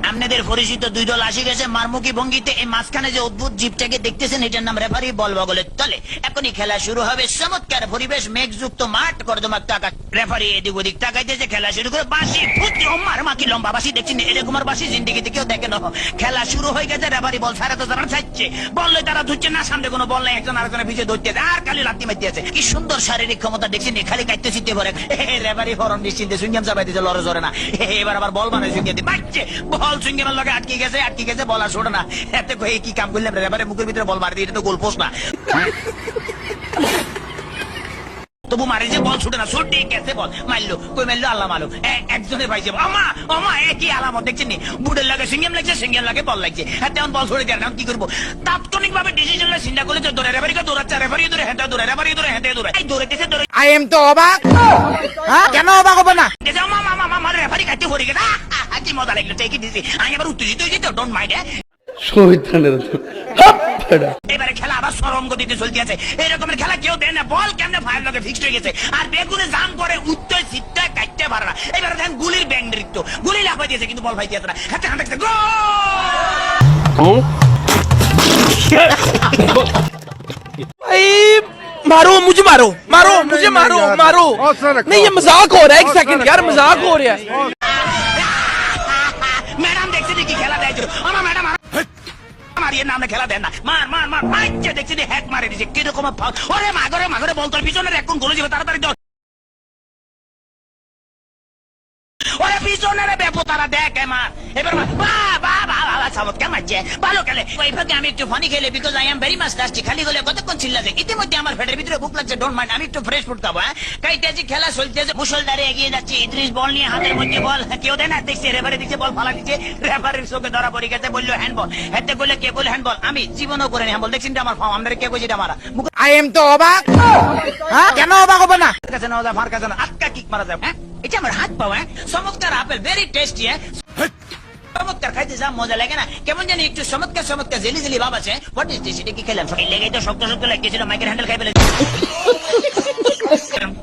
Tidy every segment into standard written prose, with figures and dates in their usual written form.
আপনাদের পরিচিত দুই দল আসি গেছে মারমুখী ভঙ্গিতে। এই মাঝখানে যে অদ্ভুত জীবটাকে দেখতেছেন এটার নাম রেফারি বল বগলের তলে। এখনই খেলা শুরু হবে। চমৎকার পরিবেশ, মেঘযুক্ত মাঠ, কর্দমাক্ত আকাশ। রেফারি এদিক ওদিক তাকাইতেছে, খেলা শুরু করে বাঁশি ফুটি ওমার মাকি লম্বা বাঁশি দেখছেন এরকম আর বাঁশি জিন্দিগিতে কেউ দেখে না। খেলা শুরু হয়ে গেছে, রেফারি বল ছাড়া তো তারা চাইছে, বললে তারা ধুচ্ছে না, সামনে কোনো বল নেই, একজন আরেকজনের পিছিয়ে ধরতে আর খালি লাত্তি মারতে আছে। কি সুন্দর শারীরিক ক্ষমতা দেখছেন, খালি কাটতে চিনতে পারে। রেফারি ফরন নিশ্চিন্তে সুইংগাম চাপাইতেছে, লড়ে জরে না। এবার আবার বল বানায় সুইংগাম বাচ্চে, বল সুইংগামের লগে আটকে গেছে বল আর ছোট না। এতে কি কাম করলাম, রেফারি মুখের ভিতরে বল মারি দিয়ে, এটা তো গোল পোস্ট না। তবু মারে যে বল ছুটে না, ছুটে গেছে বল মারলো, কই মারলো আল্লাহ মারলো, একজনের পাইছে। আমা একই আলামত দেখছেন নি, বুটের লাগে সিঙ্গেম লাগছে, সিঙ্গেম লাগে বল লাগছে। তেমন বল ছড়ে দেয় না, কি করবো? তাৎক্ষণিক ভাবে ডিসিশন চিন্তা করলে যে দৌড়ে রেফারিকে দৌড়াচ্ছে, রেফারি দৌড়ে হেঁটে দৌড়ে, রেফারি দৌড়ে হেঁটে দৌড়ে, এই দৌড়েতেছে দৌড়ে। আই এম তো অবাক। কেন অবাক হবে না? রেফারি কাটতে পড়ে গেছে, কি মজা লাগলো, ঠিকই দিছি। আমি আবার উত্তেজিত হয়ে যেত, ডোন্ট মাইন্ড। এবারে খেলা আবার সরম গতিতে চলতে আছে। এরকমের খেলা কেউ দেয় না, বল কেমনে ফায়ার লগে ফিক্সড হয়ে গেছে, আর বেগুনে জাম করে উত্তর সিটটা কাটতে পারে না। এবারে দেখেন গুলির ব্যাং নৃত্য, গুলি লাফাই দিয়েছে কিন্তু বল ফাইতে আছে না। হাতে হাতে मारो मुझे, मारो मारो मुझे, मारो मारो। नहीं ये मजाक हो रहा है, एक सेकंड यार, मजाक हो रहा है। ম্যাডাম দেখছি কি খেলা দেয়, আমার ম্যাডাম মারিয়ে নামে খেলা দেন না, মার মার মার মাইছে দেখছি হ্যাক মারে দিছে, কিরকম ওরে মাগরে বল তোর পিছনে এখন গোল যাবে, তাড়াতাড়ি দর ওরে পিছনের বেপো তারা দেখ মার। এবার চমৎকার মারছে, ভালো খেলে। ওই ফাঁকে আমি একটু ফানি খেলে, because I am very much lusty. খালি গলে কতক্ষণ চিল্লাছে, ইতিমধ্যে আমার পেটের ভিতরে ভুক লাগছে, ডোন্ট মাইন্ড, আমি একটু ফ্রেশ ফুড খাবো। কাইতেছি, খেলা চলতেছে, মুসলধারে এগিয়ে যাচ্ছে। ইদ্রিস বল নিয়ে, হাতের মধ্যে বল, কেউ দেয় না, দেখছে রেফারি দিচ্ছে, বল ফালা দিচ্ছে, রেফারির চোখে ধরা পড়ে গেছে, বললো হ্যান্ডবল। হেঁটে বললে কে বলে হ্যান্ডবল, আমি জীবনও করে হ্যান্ডবল দেখছি আমার ফার্ম, আমাদের কে কইছে এটা মারা। আই এম তো অবাক। কেন অবাক হবে না? কাছে না মার কাছে না, আটকা কিক মারা যাবে। এটা আমার হাত পাও, চমৎকার আপেল, ভেরি টেস্টি। চমৎকার খাইতে যা মজা লাগে না, কেমন জানি একটু চমৎকার চমৎকার জেলি জেলি ভাব আছে। What is this? এটা কি খেলাম? লেগে তো শক্ত শক্ত লাগতেছিল, মাইকের হ্যান্ডেল খাই ফেলে।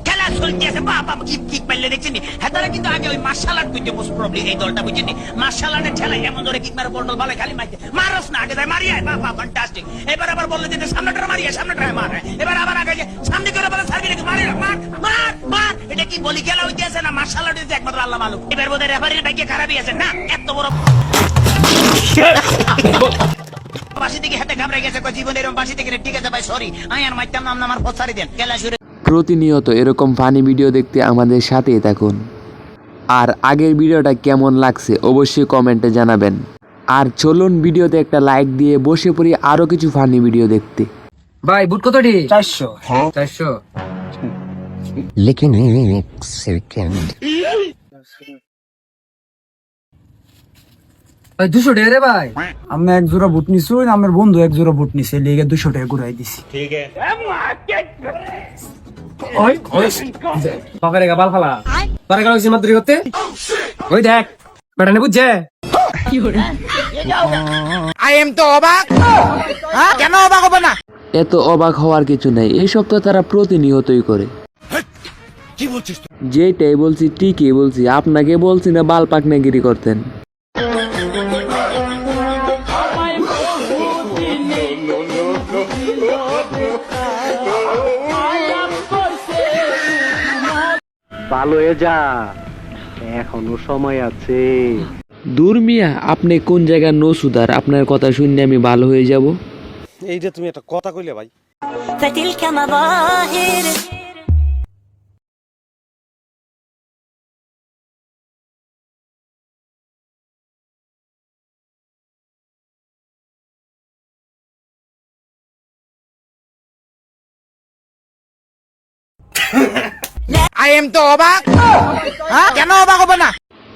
খেলা চলতে আছে, বাবা কিক মারলে দেখছেন। হ্যাঁ তারা কিন্তু আগে ওই মার্শাল আর্ট করতে মোস্ট প্রবলি, এই দলটা বুঝছেন, মার্শাল আর্টের ঠেলা এমন ধরে কিক মারে, বল ভালো খালি মারতে মারস না, আগে যায় মারিয়া, বাবা ফ্যান্টাস্টিক। এবার আবার বললে যে সামনেটা মারিয়া, সামনেটা মারে, এবার আবার আগে যে সামনে করে বলে সার্ভিস মারে, মার মার মার। এটা কি বলি খেলা হইতে আছে না মার্শাল আর্ট হইতে একমাত্র আল্লাহ মালুম। এবার বোধহয় রেফারির ভাগ্যে খারাপই আছে না, এত বড় বাসি থেকে হাতে ঘাবড়ে গেছে, জীবন এরকম বাসি থেকে। ঠিক আছে ভাই, সরি, আমি আর মাইতাম নাম আমার ফসারি দেন। খেলা শুরু। প্রতিনিয়ত এরকম ফানি ভিডিও দেখতে আমাদের সাথেই থাকুন। আর আগের ভিডিওটা কেমন লাগছে অবশ্যই কমেন্টে জানাবেন। আর চলুন ভিডিওতে একটা লাইক দিয়ে বসে পড়ি আরো কিছু ফানি ভিডিও দেখতে। ভাই বুট কতটি? 400। 400 लेकिन एक सेकंड ভাই 200 টাকা রে ভাই। আমি এক জোড়া বুট নিছি, আমার বন্ধু এক জোড়া বুট নিছে, লেগে 200 টাকা ঘুরাই দিছি। ঠিক আছে ওই ওই পকেটে গাবাল ফালা পারে গেল সিনেমা তৈরি করতে। ওই দেখ বেটা নে বুঝছে। আই এম তো অবাক। কেন অবাক হবে না? এত অবাক হওয়ার কিছু নেই, এইসব তো তারা প্রতিনিয়তই করে। যেটাই বলছি ঠিকই বলছি, আপনাকে বলছি না বাল পাকনাগিরি করতেন। ভালো হয়ে যা, এখনো সময় আছে। দূর মিয়া, আপনি কোন জায়গায় নো সুদার? আপনার কথা শুনলে আমি ভালো হয়ে যাব? এইটা তুমি একটা কথা কইলে ভাই। আই এম তো অবাক। কেন অবাক হবে না?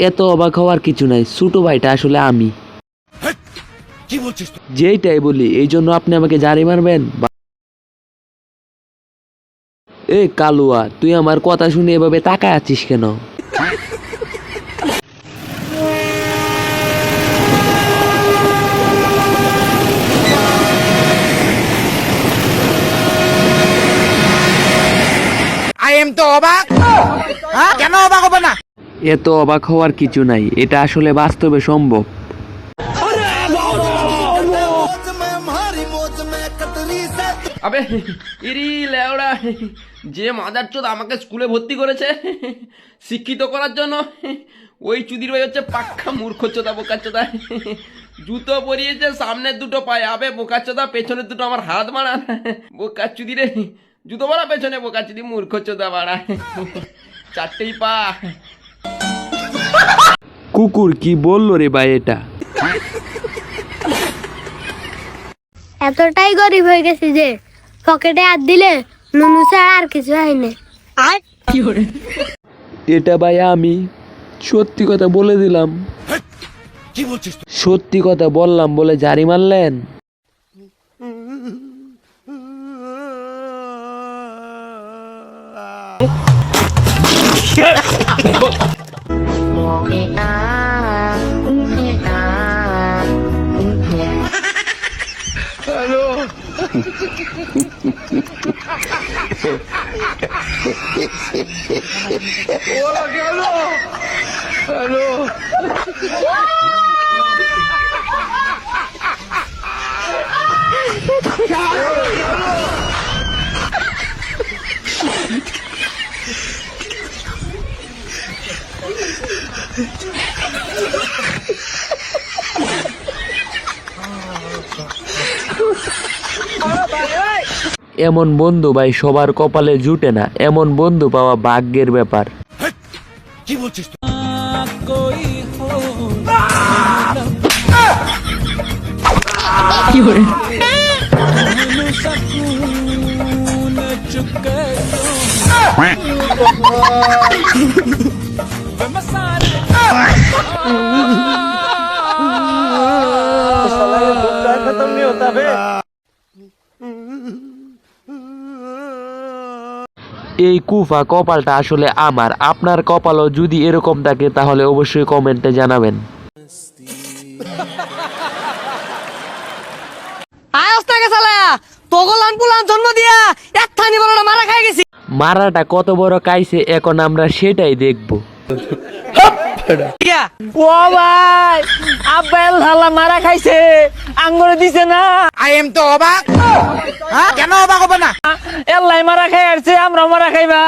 এত অবাক হওয়ার কিছু নাই, ছোট ভাইটা আসলে আমি। কি বলছিস? যেইটাই বলি এই জন্য আপনি আমাকে জারি মারবেন? এ কালুয়া, তুই আমার কথা শুনে এভাবে তাকায় আছিস কেন? আই এম তো অবাক। কেন অবাক হবে না? এত অবাক হওয়ার কিছু নাই, এটা আসলে বাস্তবে সম্ভব। আবে ইরি লেওড়া, যে মাদার চোদ আমাকে স্কুলে ভর্তি করেছে শিক্ষিত করার জন্য, ওই চুদির ভাই হচ্ছে পাক্কা মূর্খ চোদা, বোকা চোদা। জুতো পরিয়েছে সামনের দুটো পায়ে, আবে বোকা চোদা পেছনের দুটো আমার হাত মারা। বোকা চুদি রে, জুতো মারা পেছনে, বোকা চুদি মূর্খ চোদা বাড়া, চারটেই পা। কুকুর কি বললো রে ভাই এটা? এতটাই গরিব হয়ে গেছি যে পকেটে হাত দিলে নুনু ছাড়া আর কিছু হয়নি। এটা ভাই আমি সত্যি কথা বলে দিলাম। কি বলছিস তুই? সত্যি কথা বললাম বলে জারি মারলেন? এমন বন্ধু ভাই সবার কপালে জুটে না, এমন বন্ধু পাওয়া ভাগ্যের ব্যাপার। কি বলছিস তুই? এই কুফা কপালটা আসলে আমার। আপনার কপালও যদি এরকম থাকে তাহলে অবশ্যই কমেন্টে জানাবেন। মারাটা কত বড় কাইছে এখন আমরা সেটাই দেখব। ও ভাই, আব্বাইল হালা মারা খাইছে, আঙ্গুরে দিছে না। আই এম তো অবাক। হ্যাঁ, কেন অবাক হবে না? এল্লাই মারা খাই আসছে, আমরা মারা খাইবা।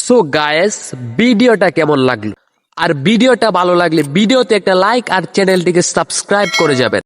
সো গায়েস, ভিডিওটা কেমন লাগলো? আর ভিডিওটা ভালো লাগলে ভিডিওতে একটা লাইক আর চ্যানেলটিকে সাবস্ক্রাইব করে যাবেন।